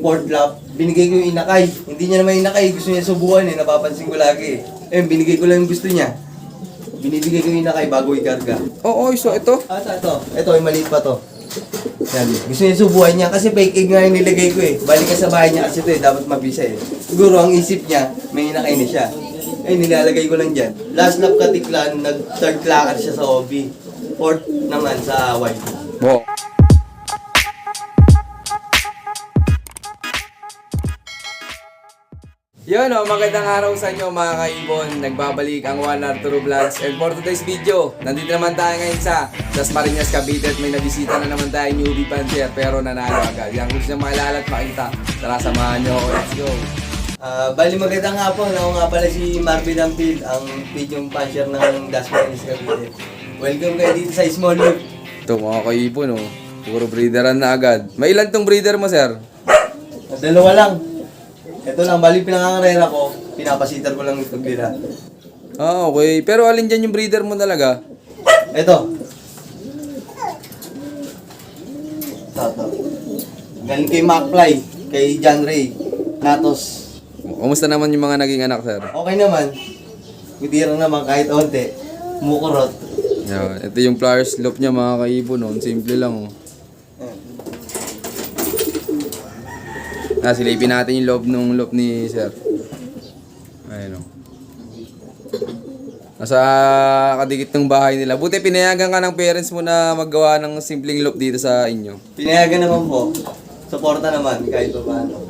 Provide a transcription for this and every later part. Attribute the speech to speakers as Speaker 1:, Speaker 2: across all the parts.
Speaker 1: Yung port lock, binigay ko yung inakay. Hindi niya naman inakay, gusto niya subukan eh, napapansin ko lagi eh. Binigay ko lang yung gusto niya. Binibigay ko yung inakay bago ikarga.
Speaker 2: Oo, so ito.
Speaker 1: Ito, yung maliit pa to. Yan. Gusto niya subuhan niya kasi fake egg nga yung nilagay ko eh. Balik ka sa bahay niya kasi ito eh, dapat mabisa eh. Siguro ang isip niya, may inakay na siya. Nilalagay ko lang dyan. Last lap katiklan, nag-third clacker siya sa OB. Fourth naman sa white.
Speaker 2: Wow. Yun magandang araw sa inyo mga kaibon. Nagbabalik ang Juan Arturo Vlogs. And for today's video, nandito naman tayo ngayon sa Dasmariñas, Cavite. At may nabisita na naman tayo newbie pansier pero nanalo agad. Yang gusto niya makilala at makita, tara samahan nyo ako. Let's go!
Speaker 1: Bali magandang hapon. Ako nga pala si Marvin Ampil, ang pinyong pansier ng Dasmariñas, Cavite. Welcome kayo dito sa Small Loop.
Speaker 2: Ito mga kaibon puro breederan na agad. May ilan tong breeder mo, sir?
Speaker 1: Dalawa lang. Ito lang, bali pinangangarera ko, pinapasitar ko lang itong nila.
Speaker 2: Okay. Pero alin dyan yung breeder mo talaga?
Speaker 1: Ito. Ito. Galing kay McFly, kay John Ray, Natos.
Speaker 2: Kumusta naman yung mga naging anak, sir?
Speaker 1: Okay naman. Kudirang naman kahit onte. Mukurot.
Speaker 2: Yan. Ito yung flower slope niya mga kaibon. Simple lang silipin natin yung loob ni sir. Ayun Nasa kadikit ng bahay nila. Buti pinayagan ka ng parents mo na maggawa ng simpleng loop dito sa inyo.
Speaker 1: Pinayagan naman po. Suporta naman kahit pa paano.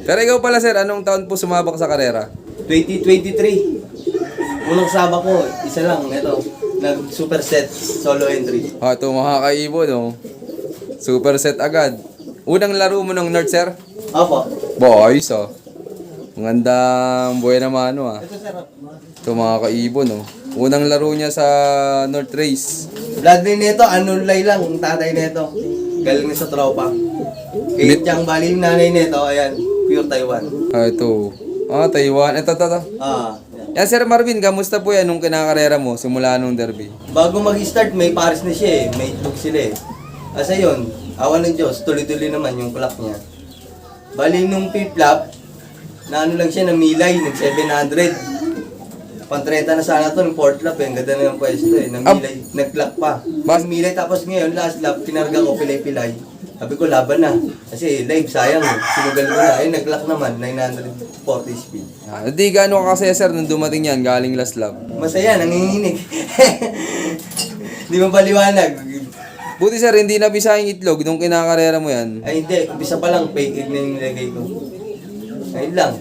Speaker 2: Pero ikaw pala sir, anong taon po sumabak sa karera?
Speaker 1: 2023. Unang sabak ko, isa lang. Ito. Nag-superset. Solo entry.
Speaker 2: Ito mga kaibon Super set agad. Unang laro mo ng North, sir?
Speaker 1: Opo.
Speaker 2: Boys, Magandang buhay naman,
Speaker 1: Ito sir.
Speaker 2: Ito mga kaibon, Unang laro niya sa North Race.
Speaker 1: Bloodline nito, anulay lang. Ang tatay nito. Galing na sa tropa. Kaya tiyang bali yung nanay nito, ayan. Pure Taiwan.
Speaker 2: Ito. Taiwan. Ito. Yan, Sir Marvin, kamusta po yan nung kinakarera mo simula nung derby?
Speaker 1: Bago mag-start, may pares na siya eh. May itlog sila eh. Asa yun, awan ng Diyos, tuloy-tuloy naman yung clock niya. Bali nung flip-flop, na ano lang siya, namilay, nag-700. Pantreta na sana to, ng fourth lap eh. Ang ganda na yung pwesto eh. Namilay, nag-clock pa. Namilay, tapos ngayon, last lap, kinarga ko, pilay-pilay. Sabi ko, laban na. Kasi live, sayang eh. Sinugal ko na. Nag-clock naman, 940 speed.
Speaker 2: Hindi gaano ka kasaya, sir, nung dumating yan, galing last lap?
Speaker 1: Masaya, nanginginig. Di mo paliwanag.
Speaker 2: Buti, sir, hindi nabisa yung itlog nung kinakarera mo yan.
Speaker 1: Ay hindi, umpisa pa lang, fake egg na yung nilagay ko. Ayun lang.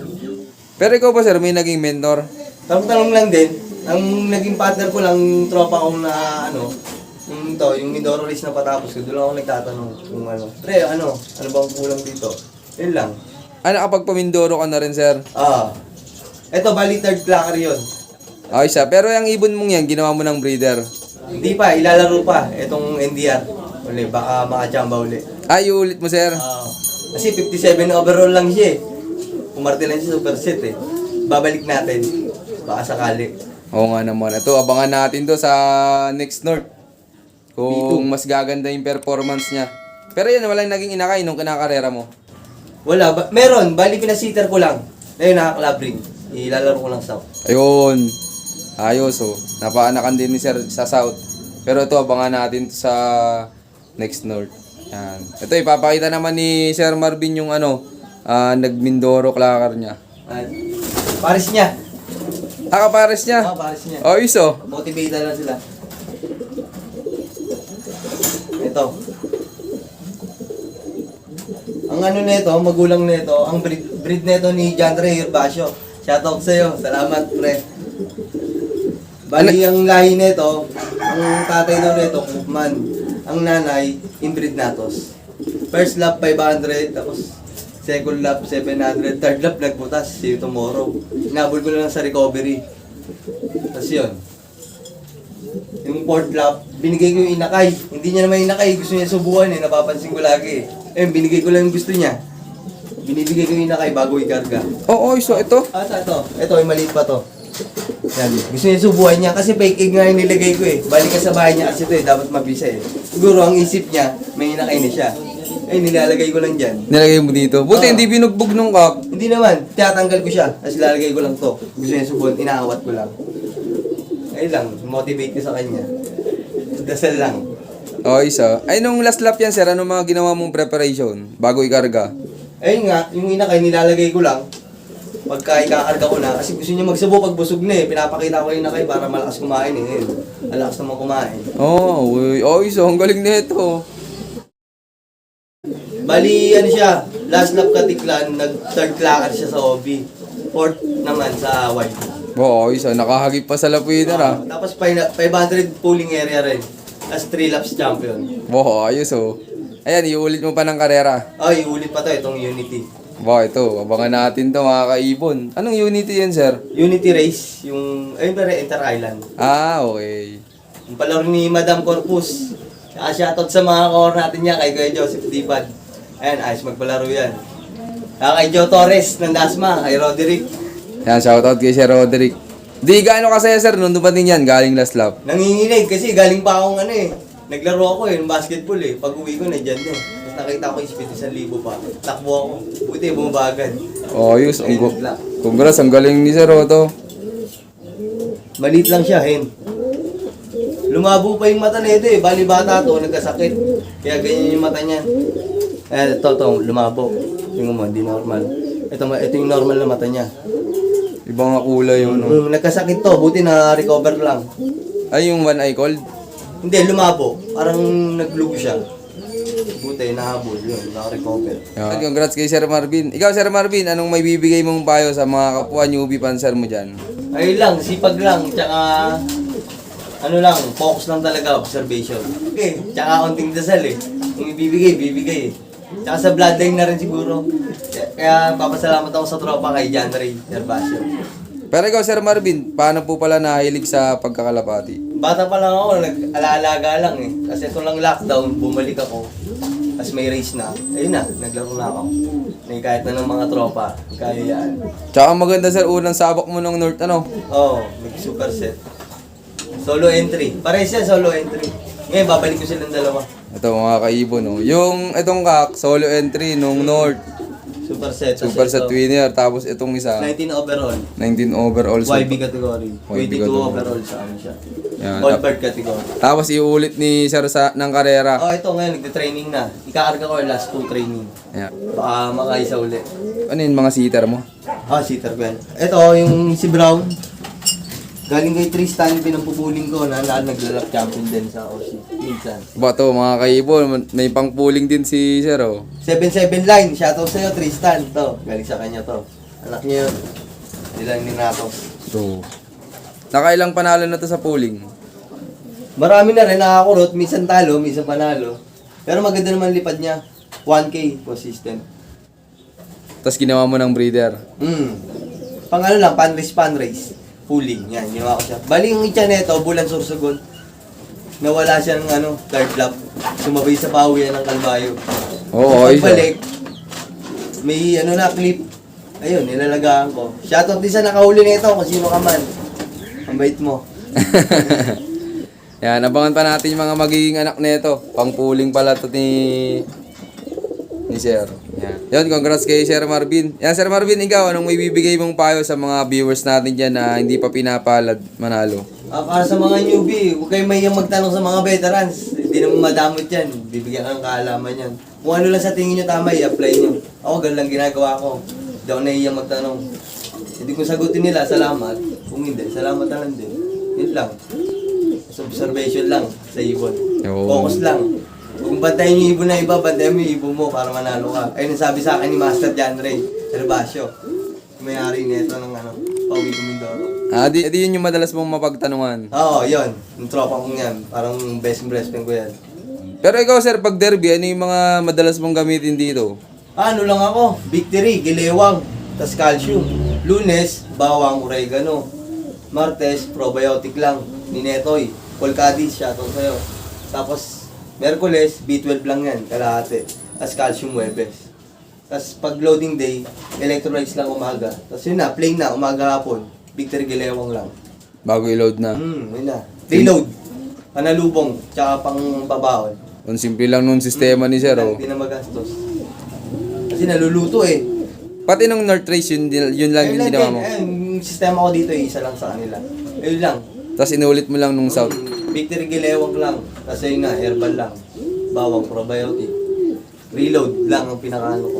Speaker 2: Pero ikaw ba, sir, may naging mentor?
Speaker 1: Tanong lang din, ang naging partner ko lang, yung tropa ko na yung Mindoro race na patapos ko, doon ako nagtatanong kung pre, ano bang kulang dito? Yun lang.
Speaker 2: Kapag pamindoro ka na rin, sir?
Speaker 1: Eto, bali third clacker yun.
Speaker 2: Okay siya, pero yung ibon mong yan, ginawa mo ng breeder?
Speaker 1: Hindi pa, ilalaro pa, itong NDR. Uli, baka makachamba uli.
Speaker 2: Ulit mo, sir?
Speaker 1: Kasi 57 overall lang siya eh. Umarte lang siya super set eh. Babalik natin. Baka sakali.
Speaker 2: Oo nga naman. Ito, abangan natin to sa next North. Kung mas gaganda yung performance niya. Pero yan, walang naging inakay nung kinakarera mo.
Speaker 1: Wala. Meron. Bali, pinasitter ko lang. Ngayon, naka-club ring. Ilalaro ko lang south.
Speaker 2: Ayun. Ayos, Napaanakan din ni sir sa south. Pero ito, abangan natin sa next North. Yan. Ito, ipapakita naman ni Sir Marvin yung nag-Mindoro clacker niya.
Speaker 1: Paris niya.
Speaker 2: Kapares niya?
Speaker 1: Paris niya.
Speaker 2: Ayos,
Speaker 1: Motivated lang sila. Ito. Ang nito, magulang nito, ang breed nito ni John Ray Herbacio. Shoutout sa'yo. Salamat, pre. Bali, ang lahi nito, ang tatay daw nito, Cookman. Ang nanay, inbreed Natos. First lap, 500, tapos second lap, 700. Third lap, nagbutas. See you tomorrow. Inabol ko na lang sa recovery. Tapos yun. Yung fourth lap, binigay ko yung inakay. Hindi niya naman inakay. Gusto niya subukan eh. Napapansin ko lagi eh. Binigay ko lang yung gusto niya. Binibigay ko yung inakay bago ikarga.
Speaker 2: So ito?
Speaker 1: Ito, yung maliit pa to. Yan. Gusto niya subuhan niya kasi fake egg nga yung nilagay ko eh. Balik ka sa bahay niya kasi ito eh. Dapat mabisa eh. Siguro ang isip niya, may inakay na siya. Ay, nilalagay ko lang dyan.
Speaker 2: Nilagay mo dito. Buti hindi binugbog nung kak.
Speaker 1: Hindi naman, tinatanggal ko siya. Tapos lalagay ko lang to. Gusto niya subon, inaawat ko lang. Ayun lang, motivate ko sa kanya. Dasal lang.
Speaker 2: O, isa. Ay, nung last lap yan, sir, ano mga ginawa mong preparation bago ikarga?
Speaker 1: Ayun nga, yung inakay, nilalagay ko lang. Pagka ikakarga ko na, kasi gusto niya magsubo pag busog na eh. Pinapakita ko yung inakay para malakas kumain eh. Ayun, malakas naman kumain.
Speaker 2: Oo, isa. Ang galing na ito.
Speaker 1: Bali, ano siya, last lap katiklan, nag-third clacker siya sa OB. Fourth naman sa white.
Speaker 2: Oo, isa. Nakahagip pa sa lapitan, ah.
Speaker 1: Tapos 500 pulling area rin. As 3 laps champion.
Speaker 2: Oo, ayos, oh. Ayan, iulit mo pa ng karera.
Speaker 1: Ay, ulit pa to, itong Unity.
Speaker 2: Ito. Abangan natin to, mga kaibon. Anong Unity yan, sir?
Speaker 1: Unity Race, yung, ayun pa rin, Inter-Island.
Speaker 2: Ah, okay.
Speaker 1: Yung palaro ni Madam Corpus. Shoutout sa mga core natin niya, kay Kuya Joseph Dipad. Ayan, ayos magpalaro yan. Kay Joe Torres ng Dasma, kay Roderick.
Speaker 2: Yan, shoutout kay Sir Roderick. Di gaano kasaya, sir, nung dumating yan, galing last lap.
Speaker 1: Nanginginig kasi galing pa akong ano eh. Naglaro ako eh, ng basketball eh. Pag uwi ko, nandyan na eh. Tapos nakita ko yung speed 1,000 pa. Takbo ako. Buti, bumabagan.
Speaker 2: Oh, ayos.
Speaker 1: Ayun, good luck.
Speaker 2: Congrats, ang galing ni Sir Otto.
Speaker 1: Maliit lang siya, hen. Lumabo pa yung mata nito eh. Bali bata to, nagkasakit. Kaya ganyan yung mata niya. Ito, lumabo. Tingnan mo, hindi normal. Ito yung normal na mata niya.
Speaker 2: Ibang kulay yun, no?
Speaker 1: Nagkasakit to, buti na-recover lang.
Speaker 2: Ay, yung one eye cold?
Speaker 1: Hindi, lumabo. Parang naglugo siya. Buti, nahabol. Yun, naka-recover.
Speaker 2: Yeah. Congrats kay Sir Marvin. Ikaw, Sir Marvin, anong may bibigay mong payo sa mga kapwa newbie panser mo dyan?
Speaker 1: Ayun lang, sipag lang. Tsaka, ano lang, focus lang talaga, observation. Okay, tsaka konting dasal eh. Yung bibigay eh. Tsaka sa bloodline na rin siguro. Kaya papasalamat ako sa tropa kay John Ray Gervasio.
Speaker 2: Pero ikaw, Sir Marvin, paano po pala nahilig sa pagkakalapati?
Speaker 1: Bata pa lang ako, nag-alaalaga lang eh. Kasi ito lang lockdown, bumalik ako. Tapos may race na. Ayun na, naglaro na ako. Kahit na ng mga tropa, kaya yan.
Speaker 2: Tsaka maganda, Sir, unang sabak mo ng North, ano?
Speaker 1: Oo, super set. Solo entry. Pares yan, solo entry. Ngayon, babalik ko silang dalawa.
Speaker 2: Ito, mga kaibon, no? Yung itong kak, solo entry nung North.
Speaker 1: Super set.
Speaker 2: Super set winner. Tapos itong isa,
Speaker 1: 19 overall.
Speaker 2: 19 overall.
Speaker 1: YB category.
Speaker 2: YB
Speaker 1: 22
Speaker 2: category.
Speaker 1: overall sa amin siya.
Speaker 2: Yan.
Speaker 1: All bird category.
Speaker 2: Tapos iulit ni Sir ng karera.
Speaker 1: Oh, ito ngayon, nagte-training na. Ikakarga ko yung last 2 training.
Speaker 2: Yan.
Speaker 1: Baka makaisa ulit.
Speaker 2: Ano yun, mga sitter mo?
Speaker 1: Sitter ko yan. Ito, yung si Brown. Galing kay Tristan, pinampupuling ko na naglalap champion din sa OC. Minsan.
Speaker 2: To, mga kaibon, may pang-pooling din si Sir, oh.
Speaker 1: 7-7 line. Shoutout sa'yo, Tristan. To, galing sa kanya to. Anak niya yun. Nilang ninato.
Speaker 2: So, nakailang panalo na to sa pooling?
Speaker 1: Marami na rin nakakurot. Minsan talo, minsan panalo. Pero maganda naman lipad niya. 1K, consistent.
Speaker 2: Tapos ginawa mo ng breeder.
Speaker 1: Pangano lang, pan-race. Pooling, yan, ginawa ko siya. Bali yung itya neto, Bulan Sorsogon. Nawala siya ng third lap. Sumabay sa pawian ng Kalbayo.
Speaker 2: Oo, ayos.
Speaker 1: Pagbalik, may clip. Ayun, nilalagaan ko. Shoutout din sa nakahuli nito kung sino ka man. Ang bait mo.
Speaker 2: Yan, abangan pa natin yung mga magiging anak nito. Pang-pooling pala to ni Sir. Yan, congrats kay Sir Marvin. Yan, Sir Marvin, ikaw, anong may bibigay mong payo sa mga viewers natin dyan na hindi pa pinapalad manalo?
Speaker 1: Para sa mga newbie, huwag kayo mayang magtanong sa mga veterans. Hindi naman madamot yan. Bibigyan kang kaalaman yan. Kung ano lang sa tingin nyo tama, i-apply nyo. Ako, ganun lang ginagawa ko. Hindi ako nahihiyang magtanong. Hindi kung sagutin nila, salamat. Kung hindi, salamat na lang din. Yun lang. So, observation lang sa ibon. Focus lang. Kung bantayin yung ibon na iba, bantayin mo yung ibon mo para manalo ka. Ayun ang sabi sa akin ni Master John Ray Gervasio. May-ari nito ng Pauwi ko Mindoro.
Speaker 2: Di yun yung madalas mong mapagtanungan.
Speaker 1: Oo, yun. Yung tropa kong yan. Parang best friend ko yan.
Speaker 2: Pero ikaw, Sir, pag derby, ano yung mga madalas mong gamitin dito?
Speaker 1: Ano lang ako? Victory, gilewang, tas calcium. Lunes, bawang, oregano. Martes, probiotic lang. Ninetoy. Polkadis, shoutout sa'yo. Tapos, Merkules, B12 lang yan, kalahati. Tas calcium Webes. Tas pag loading day, electrolytes lang umaga. Tas yun na, plain na, umaga hapon. Victory gilewang lang.
Speaker 2: Bago i-load na.
Speaker 1: Yun na. Reload. Panalubong, tsaka pang babaon.
Speaker 2: Ang simple lang nung sistema ni Sir, oh.
Speaker 1: Hindi na magastos. Kasi naluluto eh.
Speaker 2: Pati nung North Race, yun lang yung ginawa mo.
Speaker 1: Yung sistema ko dito isa lang sa kanila. Ayun lang.
Speaker 2: Tapos inulit mo lang nung South.
Speaker 1: Victory Gilewang lang. Kasi yun nga, herbal lang. Bawang probiotic. Reload lang ang pinakaano ko.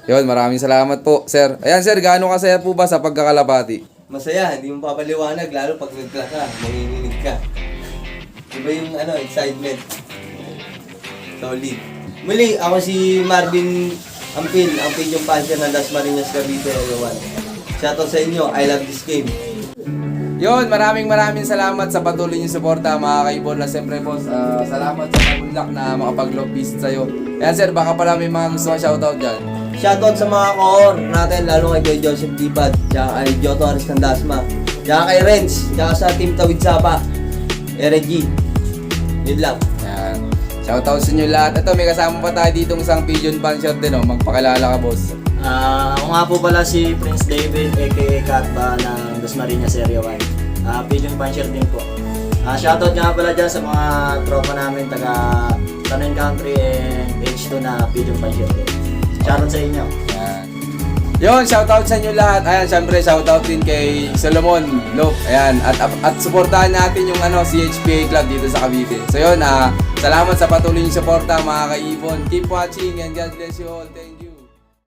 Speaker 2: Yun, maraming salamat po, Sir. Ayan, Sir, gaano kasaya po ba sa pagkakalapati?
Speaker 1: Masaya, hindi mo papaliwanag. Lalo pag nagla ka, manginginig ka. Iba yung excitement. Solid. Muli, ako si Marvin Ampil yung puncher ng Dasmariñas Cavite, everyone. Shoutout sa inyo, I love this game.
Speaker 2: Yun, maraming salamat sa patuloy niyong suporta, mga kaibon. Na siyempre, boss, salamat sa pag-unlock na makapag-love visit sa'yo. Ayan, Sir, baka pala may mga gusto kang shoutout dyan.
Speaker 1: Shoutout sa mga core natin, lalo kay Kuya Joseph Dipad, tsaka kay Joe Torres ng Dasma, tsaka kay Renz, tsaka sa Team Tawid Sapa, RG. Yun lang.
Speaker 2: Ayan. Shoutout sa inyo lahat. Ito, may kasama pa tayo ditong isang pigeon puncher din, oh. Magpakilala ka, boss.
Speaker 3: Ako nga po pala si Prince David aka Katba ng Dasmariñas Area 1. Pigeon puncher din po. Shoutout nga pala dyan sa mga tropa namin taga Tanin Country and H2 na pigeon puncher din. Shoutout sa inyo.
Speaker 2: Ayan. Yun, shoutout sa inyo lahat. Ayan, syempre, shoutout din kay Solomon Look. Ayan, at suportahan natin yung CHPA Club dito sa Cavite. So yun, salamat sa patuloy niyong suporta, mga kaibon. Keep watching and God bless you all. Thank you.